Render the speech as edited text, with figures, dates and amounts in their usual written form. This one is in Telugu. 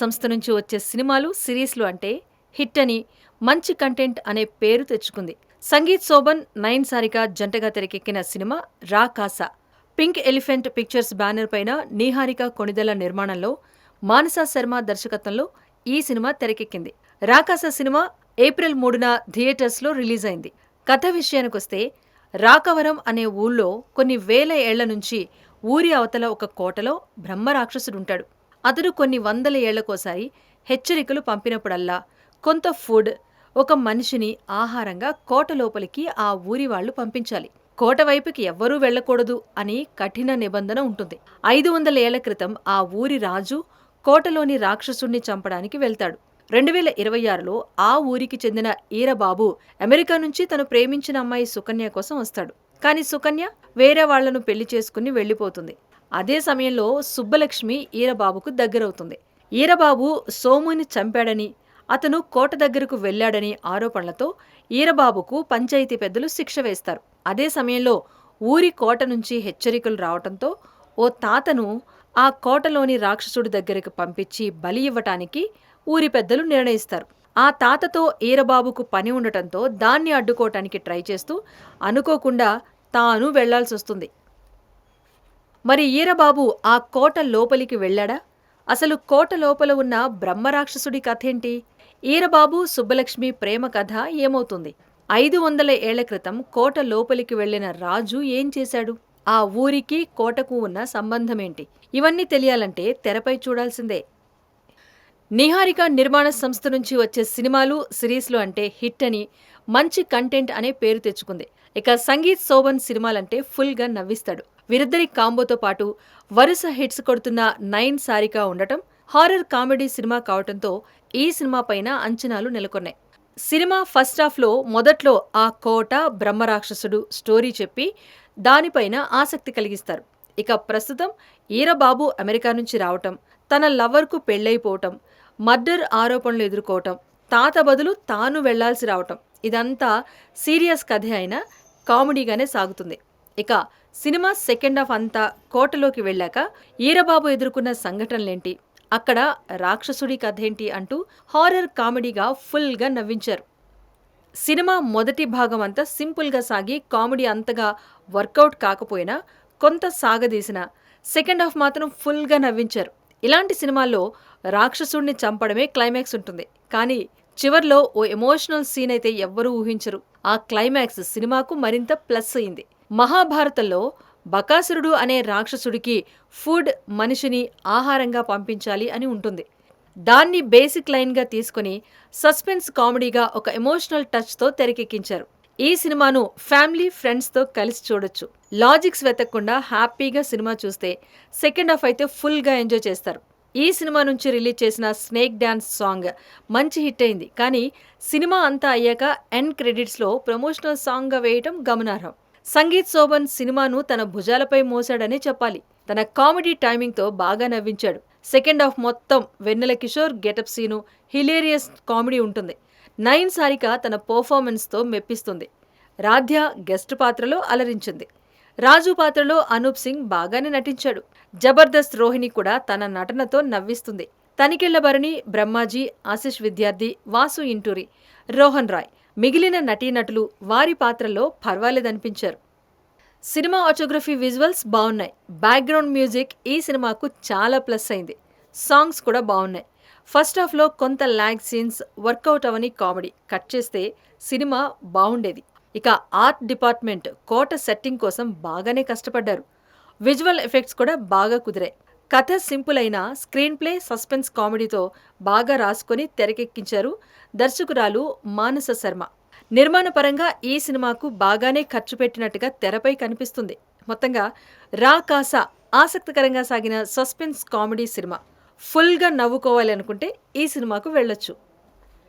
సంస్థ నుంచి వచ్చే సినిమాలు, సిరీస్లు అంటే హిట్ అని, మంచి కంటెంట్ అనే పేరు తెచ్చుకుంది. సంగీత్ శోభన్, నయన్ సారిక జంటగా తెరకెక్కిన సినిమా రా Kasa. Pink elephant pictures banner పైన నీహారిక కొణిదెల నిర్మాణంలో, మానసా శర్మ దర్శకత్వంలో ఈ సినిమా తెరకెక్కింది. రా కాసా సినిమా ఏప్రిల్ 3న థియేటర్స్లో రిలీజ్ అయింది. కథ విషయానికొస్తే, రాకవరం అనే ఊళ్ళో కొన్ని వేల ఏళ్ల నుంచి ఊరి అవతల ఒక కోటలో బ్రహ్మరాక్షసుడుంటాడు. అతడు కొన్ని వందల ఏళ్లకోసారి హెచ్చరికలు పంపినప్పుడల్లా కొంత ఫుడ్, ఒక మనిషిని ఆహారంగా కోట లోపలికి ఆ ఊరి వాళ్లు పంపించాలి. కోట వైపుకి ఎవ్వరూ వెళ్లకూడదు అని కఠిన నిబంధన ఉంటుంది. 500 ఏళ్ల క్రితం ఆ ఊరి రాజు కోటలోని రాక్షసుణ్ణి చంపడానికి వెళ్తాడు. 2026లో ఆ ఊరికి చెందిన ఈరబాబు అమెరికా నుంచి తను ప్రేమించిన అమ్మాయి సుకన్య కోసం వస్తాడు. కాని సుకన్య వేరే వాళ్లను పెళ్లి చేసుకుని వెళ్లిపోతుంది. అదే సమయంలో సుబ్బలక్ష్మి ఈరబాబుకు దగ్గరవుతుంది. ఈరబాబు సోముని చంపాడని, అతను కోట దగ్గరకు వెళ్లాడని ఆరోపణలతో ఈరబాబుకు పంచాయతీ పెద్దలు శిక్ష వేస్తారు. అదే సమయంలో ఊరి కోట నుంచి హెచ్చరికలు రావటంతో ఓ తాతను ఆ కోటలోని రాక్షసుడి దగ్గరకు పంపించి బలి ఇవ్వటానికి ఊరి పెద్దలు నిర్ణయిస్తారు. ఆ తాతతో ఈరబాబుకు పని ఉండటంతో దాన్ని అడ్డుకోవటానికి ట్రై చేస్తూ అనుకోకుండా తాను వెళ్లాల్సొస్తుంది. మరి ఈరబాబు ఆ కోట లోపలికి వెళ్లాడా? అసలు కోట లోపల ఉన్న బ్రహ్మరాక్షసుడి కథేంటి? ఈరబాబు, సుబ్బలక్ష్మి ప్రేమ కథ ఏమవుతుంది? 500 ఏళ్ల క్రితం కోట లోపలికి వెళ్లిన రాజు ఏం చేశాడు? ఆ ఊరికి కోటకు ఉన్న సంబంధమేంటి? ఇవన్నీ తెలియాలంటే తెరపై చూడాల్సిందే. నిహారిక నిర్మాణ సంస్థ నుంచి వచ్చే సినిమాలు, సిరీస్లు అంటే హిట్ అని, మంచి కంటెంట్ అనే పేరు తెచ్చుకుంది. ఇక సంగీత్ శోభన్ సినిమాలంటే ఫుల్గా నవ్విస్తాడు. వీరిద్దరి కాంబోతో పాటు వరుస హిట్స్ కొడుతున్న నయన్ సారిక ఉండటం, హారర్ కామెడీ సినిమా కావటంతో ఈ సినిమా పైన అంచనాలు నెలకొన్నాయి. సినిమా ఫస్ట్ హాఫ్లో మొదట్లో ఆ కోట, బ్రహ్మరాక్షసుడు స్టోరీ చెప్పి దానిపైన ఆసక్తి కలిగిస్తారు. ఇక ప్రస్తుతం ఈరబాబు అమెరికా నుంచి రావటం, తన లవర్కు పెళ్లైపోవటం, మర్డర్ ఆరోపణలు ఎదుర్కోవటం, తాత బదులు తాను వెళ్లాల్సి రావటం, ఇదంతా సీరియస్ కథే అయినా కామెడీగానే సాగుతుంది. ఇక సినిమా సెకండ్ హాఫ్ అంతా కోటలోకి వెళ్ళాక ఈరబాబు ఎదుర్కొన్న సంఘటనలేంటి, అక్కడ రాక్షసుడి కథేంటి అంటూ హారర్ కామెడీగా ఫుల్గా నవ్వించారు. సినిమా మొదటి భాగం అంతా సింపుల్గా సాగి కామెడీ అంతగా వర్కౌట్ కాకపోయినా కొంత సాగదీసిన సెకండ్ హాఫ్ మాత్రం ఫుల్గా నవ్వించారు. ఇలాంటి సినిమాల్లో రాక్షసుడిని చంపడమే క్లైమాక్స్ ఉంటుంది. కానీ చివర్లో ఓ ఎమోషనల్ సీన్ అయితే ఎవ్వరూ ఊహించరు. ఆ క్లైమాక్స్ సినిమాకు మరింత ప్లస్ అయింది. మహాభారతంలో బకాసురుడు అనే రాక్షసుడికి ఫుడ్, మనిషిని ఆహారంగా పంపించాలి అని ఉంటుంది. దాన్ని బేసిక్ లైన్గా తీసుకుని సస్పెన్స్ కామెడీగా ఒక ఎమోషనల్ టచ్తో తెరకెక్కించారు. ఈ సినిమాను ఫ్యామిలీ, ఫ్రెండ్స్తో కలిసి చూడొచ్చు. లాజిక్స్ వెతకకుండా హ్యాపీగా సినిమా చూస్తే సెకండ్ హాఫ్ అయితే ఫుల్గా ఎంజాయ్ చేస్తారు. ఈ సినిమా నుంచి రిలీజ్ చేసిన స్నేక్ డ్యాన్స్ సాంగ్ మంచి హిట్ అయింది. కానీ సినిమా అంతా అయ్యాక ఎండ్ క్రెడిట్స్లో ప్రమోషనల్ సాంగ్గా వేయటం గమనార్హం. సంగీత్ శోభన్ సినిమాను తన భుజాలపై మోసాడనే చెప్పాలి. తన కామెడీ టైమింగ్తో బాగా నవ్వించాడు. సెకండ్ హాఫ్ మొత్తం Vennela Kishore getup scene, hilarious comedy ఉంటుంది. నయన్ సారిక తన పర్ఫార్మెన్స్తో మెప్పిస్తుంది. రాధ్య గెస్ట్ పాత్రలో అలరించింది. రాజు పాత్రలో అనూప్ సింగ్ బాగానే నటించాడు. జబర్దస్త్ రోహిణి కూడా తన నటనతో నవ్విస్తుంది. తనికెళ్ల భరణి, బ్రహ్మాజీ, ఆశిష్ విద్యార్థి, వాసు ఇంటూరి, రోహన్ రాయ్, మిగిలిన నటీనటులు వారి పాత్రల్లో పర్వాలేదనిపించారు. సినిమా ఆటోగ్రఫీ, విజువల్స్ బాగున్నాయి. బ్యాక్గ్రౌండ్ మ్యూజిక్ ఈ సినిమాకు చాలా ప్లస్ అయింది. సాంగ్స్ కూడా బాగున్నాయి. ఫస్ట్ హాఫ్లో కొంత ల్యాగ్ సీన్స్ వర్కౌట్ అవని కామెడీ కట్ చేస్తే సినిమా బాగుండేది. ఇక ఆర్ట్ డిపార్ట్మెంట్ కోట సెట్టింగ్ కోసం బాగానే కష్టపడ్డారు. విజువల్ ఎఫెక్ట్స్ కూడా బాగా కుదిరాయి. కథ సింపుల్ అయినా స్క్రీన్ ప్లే, సస్పెన్స్ కామెడీతో బాగా రాసుకొని తెరకెక్కించారు దర్శకురాలు మానస శర్మ. నిర్మాణ పరంగా ఈ సినిమాకు బాగానే ఖర్చు పెట్టినట్టుగా తెరపై కనిపిస్తుంది. మొత్తంగా రా కాసా ఆసక్తికరంగా సాగిన సస్పెన్స్ కామెడీ సినిమా. ఫుల్గా నవ్వుకోవాలి అనుకుంటే ఈ సినిమాకు వెళ్ళొచ్చు.